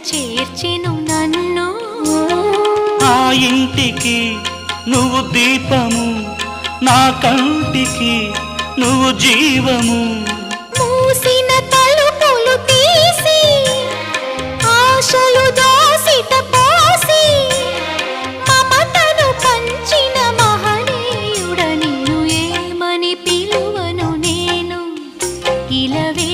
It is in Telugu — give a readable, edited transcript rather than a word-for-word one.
చేర్చెను నన్ను. ఆ ఇంటికి నువ్వు దీపము, నా కంటికి నువ్వు జీవము. మూసిన తలుపులు తీసి ఆశలు దోసిట పోసి మమతను పంచిన మహనీయుడ నిన్ను ఏమని పిలువను నేను. ఇలవే